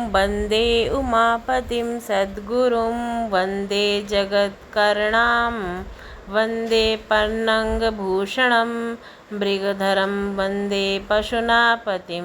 वन्दे उमापतिं सद्गुरुं वन्दे जगत्कर्णां वन्दे पन्नगभूषणं मृगधरं वन्दे पशुनापतिं।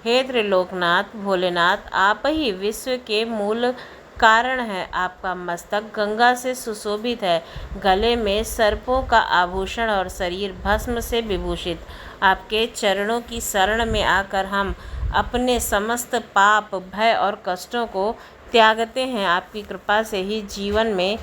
हे त्रिलोकनाथ भोलेनाथ, आप ही विश्व के मूल कारण है। आपका मस्तक गंगा से सुशोभित है, गले में सर्पों का आभूषण और शरीर भस्म से विभूषित। आपके चरणों की शरण में आकर हम अपने समस्त पाप, भय और कष्टों को त्यागते हैं। आपकी कृपा से ही जीवन में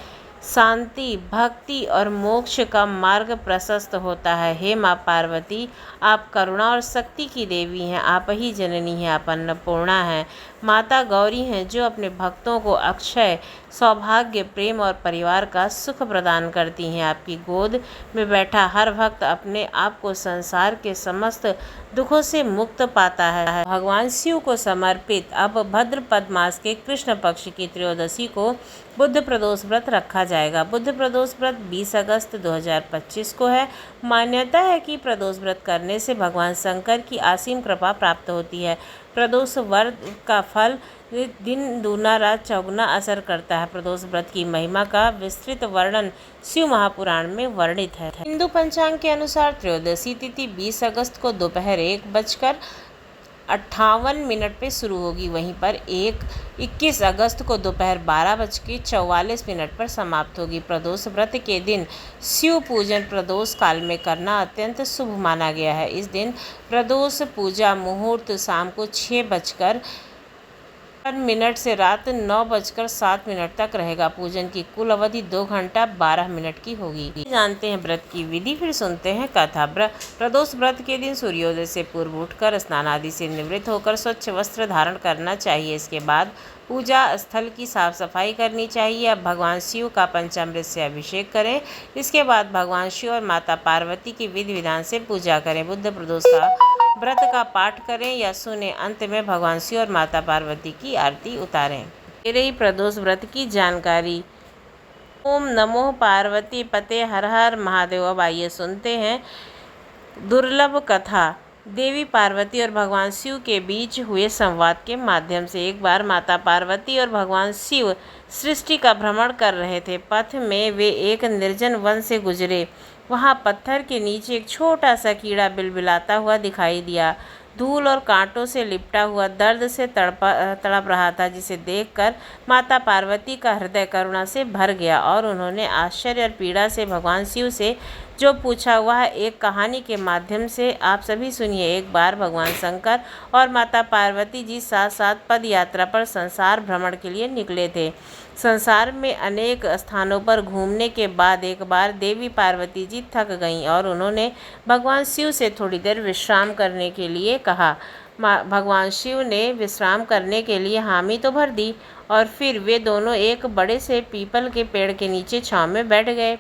शांति, भक्ति और मोक्ष का मार्ग प्रशस्त होता है। हे माँ पार्वती, आप करुणा और शक्ति की देवी हैं। आप ही जननी हैं, आप अन्नपूर्णा हैं, माता गौरी हैं, जो अपने भक्तों को अक्षय सौभाग्य, प्रेम और परिवार का सुख प्रदान करती हैं। आपकी गोद में बैठा हर भक्त अपने आप को संसार के समस्त दुखों से मुक्त पाता है। भगवान शिव को समर्पित अब भाद्रपद मास के कृष्ण पक्ष की त्रयोदशी को बुद्ध प्रदोष व्रत रखा जाएगा। बुद्ध प्रदोष व्रत 20 अगस्त 2025 को है। मान्यता है कि प्रदोष व्रत करने से भगवान शंकर की असीम कृपा प्राप्त होती है। प्रदोष व्रत का फल दिन दूना रात चौगुना असर करता है। प्रदोष व्रत की महिमा का विस्तृत वर्णन शिव महापुराण में वर्णित है। हिंदू पंचांग के अनुसार त्रयोदशी तिथि 20 अगस्त को दोपहर 1:58 पे शुरू होगी। वहीं पर 21 अगस्त को दोपहर 12:44 पर समाप्त होगी। प्रदोष व्रत के दिन शिव पूजन प्रदोष काल में करना अत्यंत शुभ माना गया है। इस दिन प्रदोष पूजा मुहूर्त शाम को 6:00 से रात 9:07 तक रहेगा। पूजन की कुल अवधि 2 घंटा 12 मिनट की होगी। जानते हैं व्रत की विधि, फिर सुनते हैं कथा। प्रदोष व्रत के दिन सूर्योदय से पूर्व उठकर स्नान आदि से निवृत्त होकर स्वच्छ वस्त्र धारण करना चाहिए। इसके बाद पूजा स्थल की साफ सफाई करनी चाहिए। अब भगवान शिव का पंचामृत से अभिषेक करें। इसके बाद भगवान शिव और माता पार्वती की विधि विधान से पूजा करें। बुद्ध प्रदोष का व्रत का पाठ करें या सुने। अंत में भगवान शिव और माता पार्वती की आरती उतारें। ये रही प्रदोष व्रत की जानकारी। ओम नमो पार्वती पते हर हर महादेव। अब आइए सुनते हैं दुर्लभ कथा। देवी पार्वती और भगवान शिव के बीच हुए संवाद के माध्यम से। एक बार माता पार्वती और भगवान शिव सृष्टि का भ्रमण कर रहे थे। पथ में वे एक निर्जन वन से गुजरे। वहाँ पत्थर के नीचे एक छोटा सा कीड़ा बिलबिलाता हुआ दिखाई दिया। धूल और कांटों से लिपटा हुआ दर्द से तड़प रहा था, जिसे देखकर माता पार्वती का हृदय करुणा से भर गया और उन्होंने आश्चर्य और पीड़ा से भगवान शिव से जो पूछा वह एक कहानी के माध्यम से आप सभी सुनिए। एक बार भगवान शंकर और माता पार्वती जी साथ साथ पद यात्रा पर संसार भ्रमण के लिए निकले थे। संसार में अनेक स्थानों पर घूमने के बाद एक बार देवी पार्वती जी थक गईं और उन्होंने भगवान शिव से थोड़ी देर विश्राम करने के लिए कहा। भगवान शिव ने विश्राम करने के लिए हामी तो भर दी और फिर वे दोनों एक बड़े से पीपल के पेड़ के नीचे छांव में बैठ गए।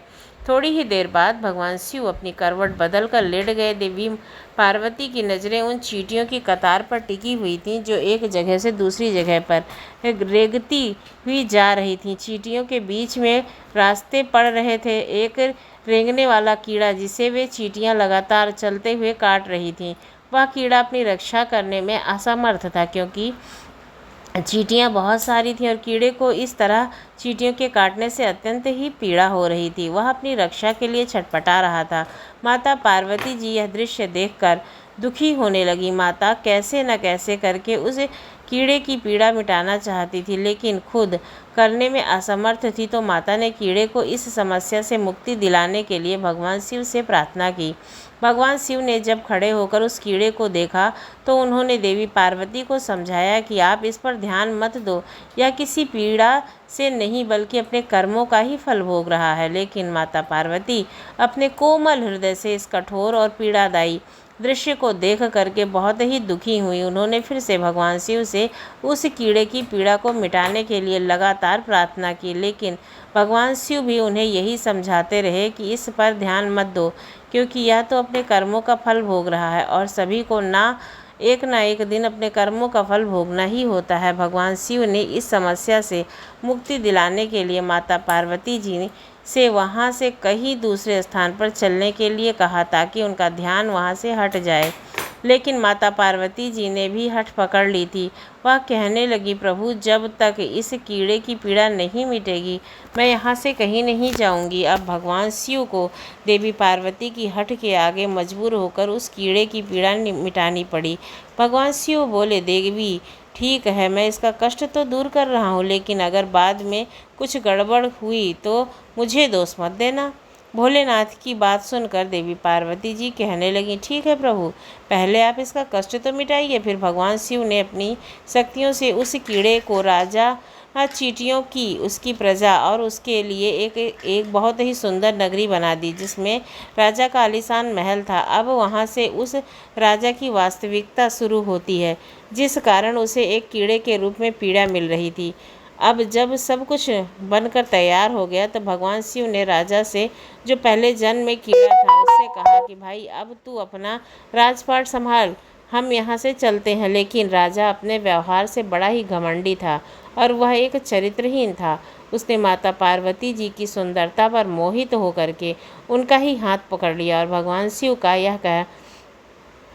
थोड़ी ही देर बाद भगवान शिव अपनी करवट बदल कर लेट गए। देवी पार्वती की नज़रें उन चींटियों की कतार पर टिकी हुई थीं जो एक जगह से दूसरी जगह पर रेंगती हुई जा रही थीं। चींटियों के बीच में रास्ते पड़ रहे थे। एक रेंगने वाला कीड़ा जिसे वे चींटियां लगातार चलते हुए काट रही थीं, वह कीड़ा अपनी रक्षा करने में असमर्थ था क्योंकि चींटियां बहुत सारी थीं और कीड़े को इस तरह चींटियों के काटने से अत्यंत ही पीड़ा हो रही थी। वह अपनी रक्षा के लिए छटपटा रहा था। माता पार्वती जी यह दृश्य देखकर दुखी होने लगी। माता कैसे न कैसे करके उस कीड़े की पीड़ा मिटाना चाहती थी, लेकिन खुद करने में असमर्थ थी। तो माता ने कीड़े को इस समस्या से मुक्ति दिलाने के लिए भगवान शिव से प्रार्थना की। भगवान शिव ने जब खड़े होकर उस कीड़े को देखा तो उन्होंने देवी पार्वती को समझाया कि आप इस पर ध्यान मत दो, यह किसी पीड़ा से नहीं बल्कि अपने कर्मों का ही फल भोग रहा है। लेकिन माता पार्वती अपने कोमल हृदय से इस कठोर और पीड़ादायी दृश्य को देख करके बहुत ही दुखी हुई। उन्होंने फिर से भगवान शिव से उस कीड़े की पीड़ा को मिटाने के लिए लगातार प्रार्थना की, लेकिन भगवान शिव भी उन्हें यही समझाते रहे कि इस पर ध्यान मत दो, क्योंकि यह तो अपने कर्मों का फल भोग रहा है और सभी को ना एक दिन अपने कर्मों का फल भोगना ही होता है। भगवान शिव ने इस समस्या से मुक्ति दिलाने के लिए माता पार्वती जी से वहाँ से कहीं दूसरे स्थान पर चलने के लिए कहा ताकि उनका ध्यान वहाँ से हट जाए। लेकिन माता पार्वती जी ने भी हठ पकड़ ली थी। वह कहने लगी, प्रभु जब तक इस कीड़े की पीड़ा नहीं मिटेगी मैं यहाँ से कहीं नहीं जाऊँगी। अब भगवान शिव को देवी पार्वती की हठ के आगे मजबूर होकर उस कीड़े की पीड़ा मिटानी पड़ी। भगवान शिव बोले, देवी ठीक है, मैं इसका कष्ट तो दूर कर रहा हूँ, लेकिन अगर बाद में कुछ गड़बड़ हुई तो मुझे दोष मत देना। भोलेनाथ की बात सुनकर देवी पार्वती जी कहने लगी, ठीक है प्रभु, पहले आप इसका कष्ट तो मिटाइए। फिर भगवान शिव ने अपनी शक्तियों से उस कीड़े को राजा चींटियों की, उसकी प्रजा और उसके लिए एक बहुत ही सुंदर नगरी बना दी, जिसमें राजा का आलीशान महल था। अब वहाँ से उस राजा की वास्तविकता शुरू होती है, जिस कारण उसे एक कीड़े के रूप में पीड़ा मिल रही थी। अब जब सब कुछ बनकर तैयार हो गया तो भगवान शिव ने राजा से, जो पहले जन्म में कीड़ा था, उससे कहा कि भाई अब तू अपना राजपाट संभाल, हम यहाँ से चलते हैं। लेकिन राजा अपने व्यवहार से बड़ा ही घमंडी था और वह एक चरित्रहीन था। उसने माता पार्वती जी की सुंदरता पर मोहित होकर के उनका ही हाथ पकड़ लिया और भगवान शिव का यह कह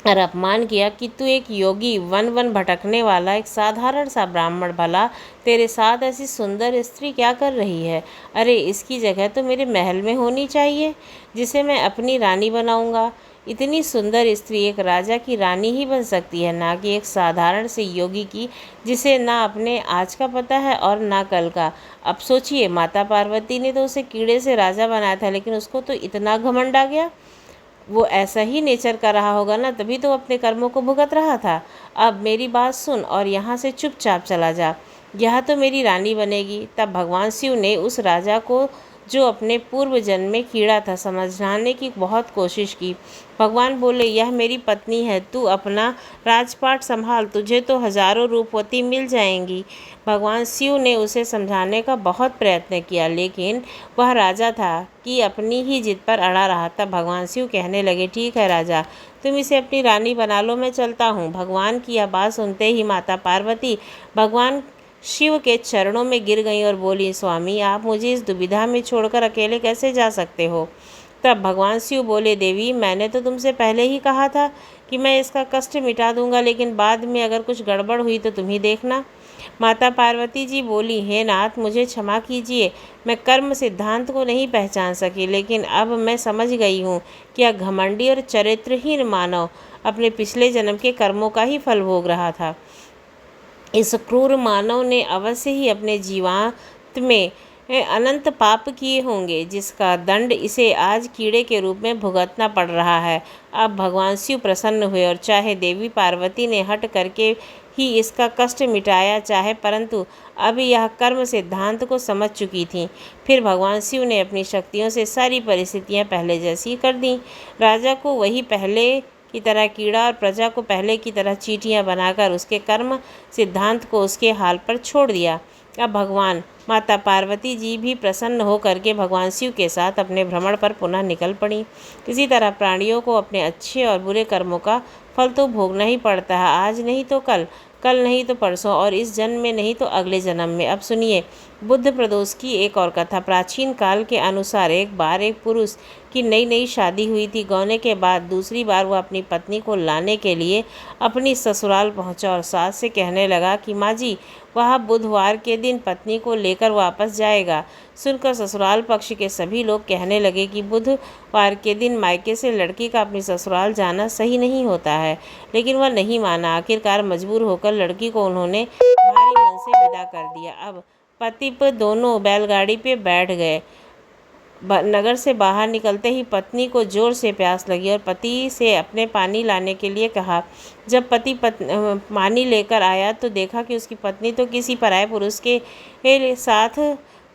और अपमान किया कि तू एक योगी, वन वन भटकने वाला एक साधारण सा ब्राह्मण, भला तेरे साथ ऐसी सुंदर स्त्री क्या कर रही है? अरे इसकी जगह तो मेरे महल में होनी चाहिए, जिसे मैं अपनी रानी बनाऊंगा। इतनी सुंदर स्त्री एक राजा की रानी ही बन सकती है, ना कि एक साधारण से योगी की, जिसे ना अपने आज का पता है और ना कल का। अब सोचिए, माता पार्वती ने तो उसे कीड़े से राजा बनाया था, लेकिन उसको तो इतना घमंड आ गया। वो ऐसा ही नेचर का रहा होगा ना, तभी तो अपने कर्मों को भुगत रहा था। अब मेरी बात सुन और यहाँ से चुपचाप चला जा, यह तो मेरी रानी बनेगी। तब भगवान शिव ने उस राजा को, जो अपने पूर्व जन्म में कीड़ा था, समझाने की बहुत कोशिश की। भगवान बोले, यह मेरी पत्नी है, तू अपना राजपाट संभाल, तुझे तो हजारों रूपवती मिल जाएंगी। भगवान शिव ने उसे समझाने का बहुत प्रयत्न किया, लेकिन वह राजा था कि अपनी ही जिद पर अड़ा रहा। तब भगवान शिव कहने लगे, ठीक है राजा, तुम इसे अपनी रानी बना लो, मैं चलता हूँ। भगवान की यह बात सुनते ही माता पार्वती भगवान शिव के चरणों में गिर गईं और बोली, स्वामी आप मुझे इस दुविधा में छोड़कर अकेले कैसे जा सकते हो? तब भगवान शिव बोले, देवी मैंने तो तुमसे पहले ही कहा था कि मैं इसका कष्ट मिटा दूंगा, लेकिन बाद में अगर कुछ गड़बड़ हुई तो तुम ही देखना। माता पार्वती जी बोली, हे नाथ मुझे क्षमा कीजिए, मैं कर्म सिद्धांत को नहीं पहचान सकी, लेकिन अब मैं समझ गई हूँ कि यह घमंडी और चरित्रहीन मानव अपने पिछले जन्म के कर्मों का ही फल भोग रहा था। इस क्रूर मानव ने अवश्य ही अपने जीवांत में अनंत पाप किए होंगे, जिसका दंड इसे आज कीड़े के रूप में भुगतना पड़ रहा है। अब भगवान शिव प्रसन्न हुए और चाहे देवी पार्वती ने हट करके ही इसका कष्ट मिटाया चाहे, परंतु अब यह कर्म सिद्धांत को समझ चुकी थी। फिर भगवान शिव ने अपनी शक्तियों से सारी परिस्थितियां पहले जैसी कर दी। राजा को वही पहले की तरह कीड़ा और प्रजा को पहले की तरह चींटियां बनाकर उसके कर्म सिद्धांत को उसके हाल पर छोड़ दिया। अब भगवान माता पार्वती जी भी प्रसन्न हो करके भगवान शिव के साथ अपने भ्रमण पर पुनः निकल पड़ी। इसी तरह प्राणियों को अपने अच्छे और बुरे कर्मों का फल तो भोगना ही पड़ता है, आज नहीं तो कल, कल नहीं तो परसों, और इस जन्म में नहीं तो अगले जन्म में। अब सुनिए बुद्ध प्रदोष की एक और कथा। प्राचीन काल के अनुसार एक बार एक पुरुष की नई नई शादी हुई थी। गौने के बाद दूसरी बार वह अपनी पत्नी को लाने के लिए अपनी ससुराल पहुंचा और सास से कहने लगा कि माँ जी, वह बुधवार के दिन पत्नी को लेकर वापस जाएगा। सुनकर ससुराल पक्ष के सभी लोग कहने लगे कि बुधवार के दिन मायके से लड़की का अपनी ससुराल जाना सही नहीं होता है, लेकिन वह नहीं माना। आखिरकार मजबूर होकर लड़की को उन्होंने भारी मन से विदा कर दिया। अब पति पर दोनों बैलगाड़ी पे बैठ गए। नगर से बाहर निकलते ही पत्नी को जोर से प्यास लगी और पति से अपने पानी लाने के लिए कहा। जब पति पानी लेकर आया तो देखा कि उसकी पत्नी तो किसी पराये पुरुष के साथ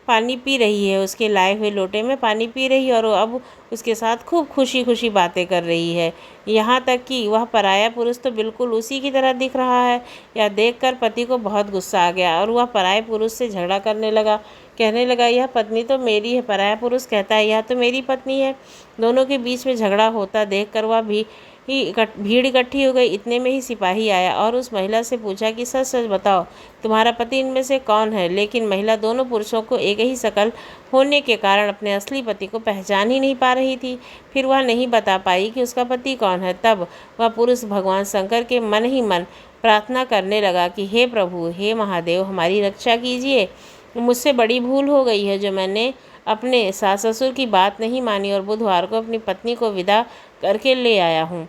पानी पी रही है, उसके लाए हुए लोटे में पानी पी रही है और अब उसके साथ खूब खुशी खुशी बातें कर रही है। यहाँ तक कि वह पराया पुरुष तो बिल्कुल उसी की तरह दिख रहा है। यह देखकर पति को बहुत गुस्सा आ गया और वह पराये पुरुष से झगड़ा करने लगा। कहने लगा, यह पत्नी तो मेरी है। पराया पुरुष कहता है, यह तो मेरी पत्नी है। दोनों के बीच में झगड़ा होता देखकर वह भी भीड़ इकट्ठी हो गई। इतने में ही सिपाही आया और उस महिला से पूछा कि सच सच बताओ, तुम्हारा पति इनमें से कौन है। लेकिन महिला दोनों पुरुषों को एक ही शकल होने के कारण अपने असली पति को पहचान ही नहीं पा रही थी। फिर वह नहीं बता पाई कि उसका पति कौन है। तब वह पुरुष भगवान शंकर के मन ही मन प्रार्थना करने लगा कि हे प्रभु, हे महादेव, हमारी रक्षा कीजिए। मुझसे बड़ी भूल हो गई है जो मैंने अपने सास ससुर की बात नहीं मानी और बुधवार को अपनी पत्नी को विदा करके ले आया हूँ।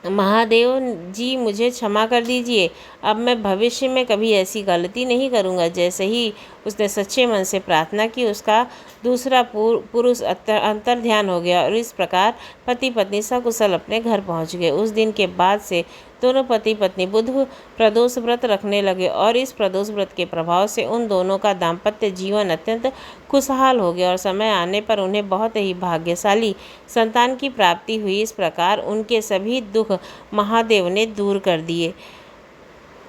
महादेव जी, मुझे क्षमा कर दीजिए। अब मैं भविष्य में कभी ऐसी गलती नहीं करूँगा। जैसे ही उसने सच्चे मन से प्रार्थना की, उसका दूसरा पुरुष अंतर ध्यान हो गया और इस प्रकार पति पत्नी सकुशल अपने घर पहुँच गए। उस दिन के बाद से दोनों पति पत्नी बुध प्रदोष व्रत रखने लगे और इस प्रदोष व्रत के प्रभाव से उन दोनों का दाम्पत्य जीवन अत्यंत खुशहाल हो गया और समय आने पर उन्हें बहुत ही भाग्यशाली संतान की प्राप्ति हुई। इस प्रकार उनके सभी दुख महादेव ने दूर कर दिए।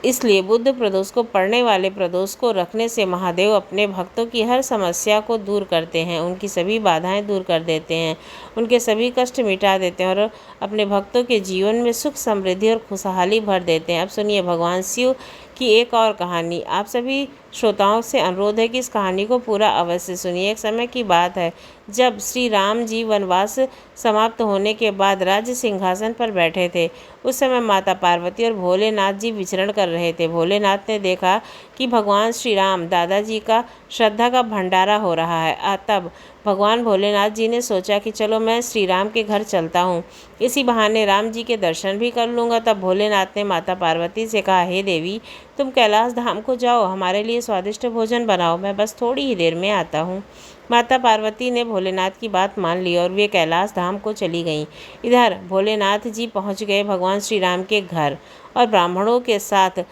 इसलिए बुद्ध प्रदोष को पढ़ने वाले प्रदोष को रखने से महादेव अपने भक्तों की हर समस्या को दूर करते हैं, उनकी सभी बाधाएं दूर कर देते हैं, उनके सभी कष्ट मिटा देते हैं और अपने भक्तों के जीवन में सुख समृद्धि और खुशहाली भर देते हैं। अब सुनिए भगवान शिव की एक और कहानी। आप सभी श्रोताओं से अनुरोध है कि इस कहानी को पूरा अवश्य सुनिए। एक समय की बात है जब श्री राम जी वनवास समाप्त होने के बाद राज्य सिंहासन पर बैठे थे। उस समय माता पार्वती और भोलेनाथ जी विचरण कर रहे थे। भोलेनाथ ने देखा कि भगवान श्री राम दादाजी का श्रद्धा का भंडारा हो रहा है। तब भगवान भोलेनाथ जी ने सोचा कि चलो मैं श्री राम के घर चलता हूँ, इसी बहाने राम जी के दर्शन भी कर लूँगा। तब भोलेनाथ ने माता पार्वती से कहा, हे देवी, तुम कैलाश धाम को जाओ, हमारे लिए स्वादिष्ट भोजन बनाओ, मैं बस थोड़ी ही देर में आता हूँ। माता पार्वती ने भोलेनाथ की बात मान ली और वे कैलाश धाम को चली गईं। इधर भोलेनाथ जी पहुँच गए भगवान श्री राम के घर और ब्राह्मणों के साथ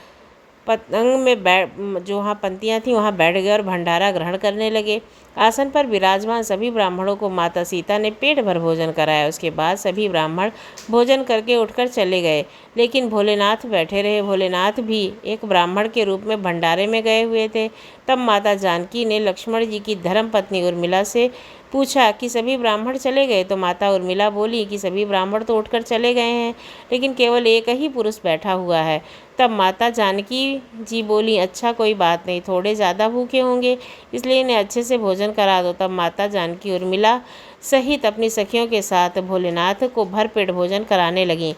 पतंग में जो वहाँ पंक्तियाँ थीं वहाँ बैठ गए और भंडारा ग्रहण करने लगे। आसन पर विराजमान सभी ब्राह्मणों को माता सीता ने पेट भर भोजन कराया। उसके बाद सभी ब्राह्मण भोजन करके उठकर चले गए, लेकिन भोलेनाथ बैठे रहे। भोलेनाथ भी एक ब्राह्मण के रूप में भंडारे में गए हुए थे। तब माता जानकी ने लक्ष्मण जी की धर्मपत्नी उर्मिला से पूछा कि सभी ब्राह्मण चले गए। तो माता उर्मिला बोली कि सभी ब्राह्मण तो उठकर चले गए हैं, लेकिन केवल एक ही पुरुष बैठा हुआ है। तब माता जानकी जी बोली, अच्छा कोई बात नहीं, थोड़े ज़्यादा भूखे होंगे, इसलिए इन्हें अच्छे से भोजन करा दो। तब माता जानकी उर्मिला सहित अपनी सखियों के साथ भोलेनाथ को भरपेट भोजन कराने लगीं।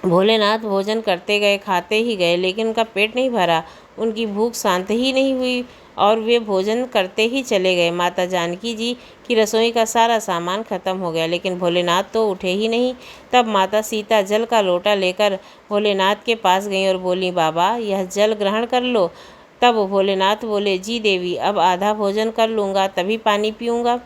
भोलेनाथ भोजन करते गए, खाते ही गए, लेकिन उनका पेट नहीं भरा, उनकी भूख शांत ही नहीं हुई और वे भोजन करते ही चले गए। माता जानकी जी की रसोई का सारा सामान खत्म हो गया, लेकिन भोलेनाथ तो उठे ही नहीं। तब माता सीता जल का लोटा लेकर भोलेनाथ के पास गईं और बोली, बाबा यह जल ग्रहण कर लो। तब भोलेनाथ बोले, जी देवी, अब आधा भोजन कर लूँगा तभी पानी पीऊँगा।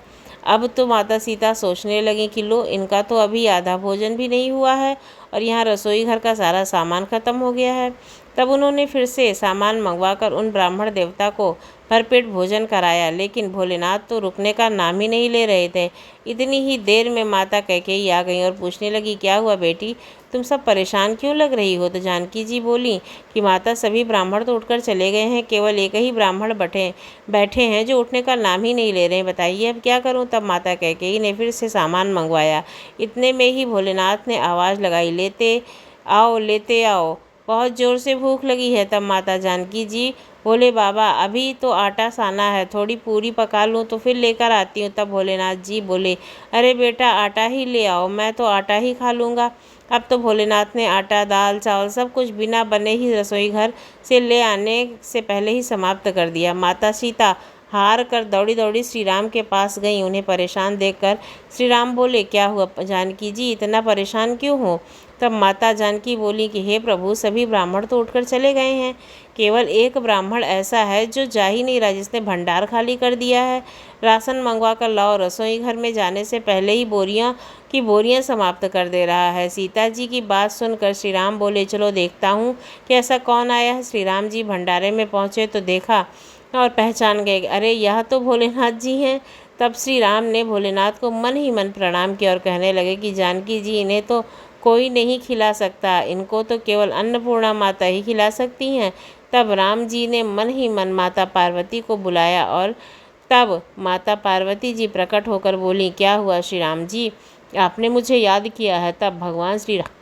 अब तो माता सीता सोचने लगी कि लो, इनका तो अभी आधा भोजन भी नहीं हुआ है और यहाँ रसोई घर का सारा सामान खत्म हो गया है। तब उन्होंने फिर से सामान मंगवाकर उन ब्राह्मण देवता को भरपेट भोजन कराया, लेकिन भोलेनाथ तो रुकने का नाम ही नहीं ले रहे थे। इतनी ही देर में माता कैकेयी आ गई और पूछने लगी, क्या हुआ बेटी, तुम सब परेशान क्यों लग रही हो। तो जानकी जी बोली कि माता सभी ब्राह्मण तो उठकर चले गए हैं, केवल एक ही ब्राह्मण बैठे हैं जो उठने का नाम ही नहीं ले रहे हैं, बताइए अब क्या करूं। तब माता कैकेयी ने फिर से सामान मंगवाया। इतने में ही भोलेनाथ ने आवाज़ लगाई, लेते आओ, बहुत ज़ोर से भूख लगी है। तब माता जानकी जी बोले, बाबा अभी तो आटा साना है, थोड़ी पूरी पका लूँ तो फिर लेकर आती हूँ। तब भोलेनाथ जी बोले, अरे बेटा आटा ही ले आओ, मैं तो आटा ही खा लूँगा। अब तो भोलेनाथ ने आटा, दाल, चावल सब कुछ बिना बने ही रसोई घर से ले आने से पहले ही समाप्त कर दिया। माता सीता हार कर दौड़ी दौड़ी श्री राम के पास गई। उन्हें परेशान देखकर श्री राम बोले, क्या हुआ जानकी जी, इतना परेशान क्यों हो। तब माता जानकी बोली कि हे प्रभु, सभी ब्राह्मण तो उठकर चले गए हैं, केवल एक ब्राह्मण ऐसा है जो जा ही नहीं रहा, जिसने भंडार खाली कर दिया है। राशन मंगवा कर लाओ, रसोई घर में जाने से पहले ही बोरियां समाप्त कर दे रहा है। सीता जी की बात सुनकर श्री राम बोले, चलो देखता हूँ कि ऐसा कौन आया है। श्री राम जी भंडारे में पहुँचे तो देखा और पहचान गए, अरे यह तो भोलेनाथ जी हैं। तब श्री राम ने भोलेनाथ को मन ही मन प्रणाम किया और कहने लगे कि जानकी जी, इन्हें तो कोई नहीं खिला सकता, इनको तो केवल अन्नपूर्णा माता ही खिला सकती हैं। तब राम जी ने मन ही मन माता पार्वती को बुलाया और तब माता पार्वती जी प्रकट होकर बोली, क्या हुआ श्री राम जी, आपने मुझे याद किया है। तब भगवान श्री राम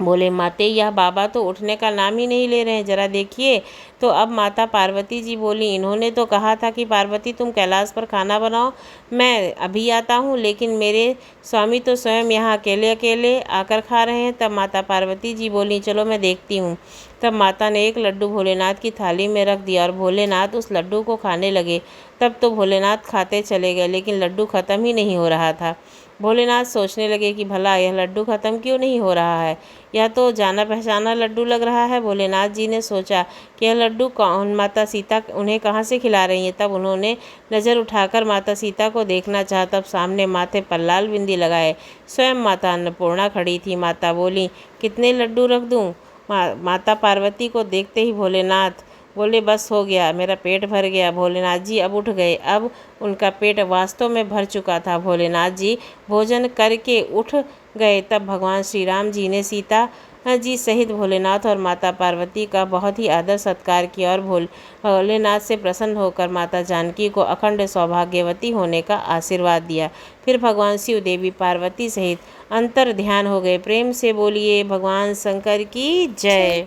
बोले, माते यह बाबा तो उठने का नाम ही नहीं ले रहे हैं, जरा देखिए। तो अब माता पार्वती जी बोली, इन्होंने तो कहा था कि पार्वती तुम कैलाश पर खाना बनाओ, मैं अभी आता हूँ, लेकिन मेरे स्वामी तो स्वयं यहाँ अकेले अकेले आकर खा रहे हैं। तब माता पार्वती जी बोली, चलो मैं देखती हूँ। तब माता ने एक लड्डू भोलेनाथ की थाली में रख दिया और भोलेनाथ उस लड्डू को खाने लगे। तब तो भोलेनाथ खाते चले गए, लेकिन लड्डू ख़त्म ही नहीं हो रहा था। भोलेनाथ सोचने लगे कि भला यह लड्डू ख़त्म क्यों नहीं हो रहा है, यह तो जाना पहचाना लड्डू लग रहा है। भोलेनाथ जी ने सोचा कि यह लड्डू कौन, माता सीता उन्हें कहाँ से खिला रही हैं। तब उन्होंने नज़र उठाकर माता सीता को देखना चाहा। तब सामने माथे पर लाल बिंदी लगाए स्वयं माता अन्नपूर्णा खड़ी थी। माता बोली, कितने लड्डू रख दूँ? माता पार्वती को देखते ही भोलेनाथ बोले, बस हो गया, मेरा पेट भर गया। भोलेनाथ जी अब उठ गए। अब उनका पेट वास्तव में भर चुका था। भोलेनाथ जी भोजन करके उठ गए। तब भगवान श्री राम जी ने सीता जी सहित भोलेनाथ और माता पार्वती का बहुत ही आदर सत्कार किया और भोलेनाथ से प्रसन्न होकर माता जानकी को अखंड सौभाग्यवती होने का आशीर्वाद दिया। फिर भगवान शिव देवी पार्वती सहित अंतर ध्यान हो गए। प्रेम से बोलिए भगवान शंकर की जय।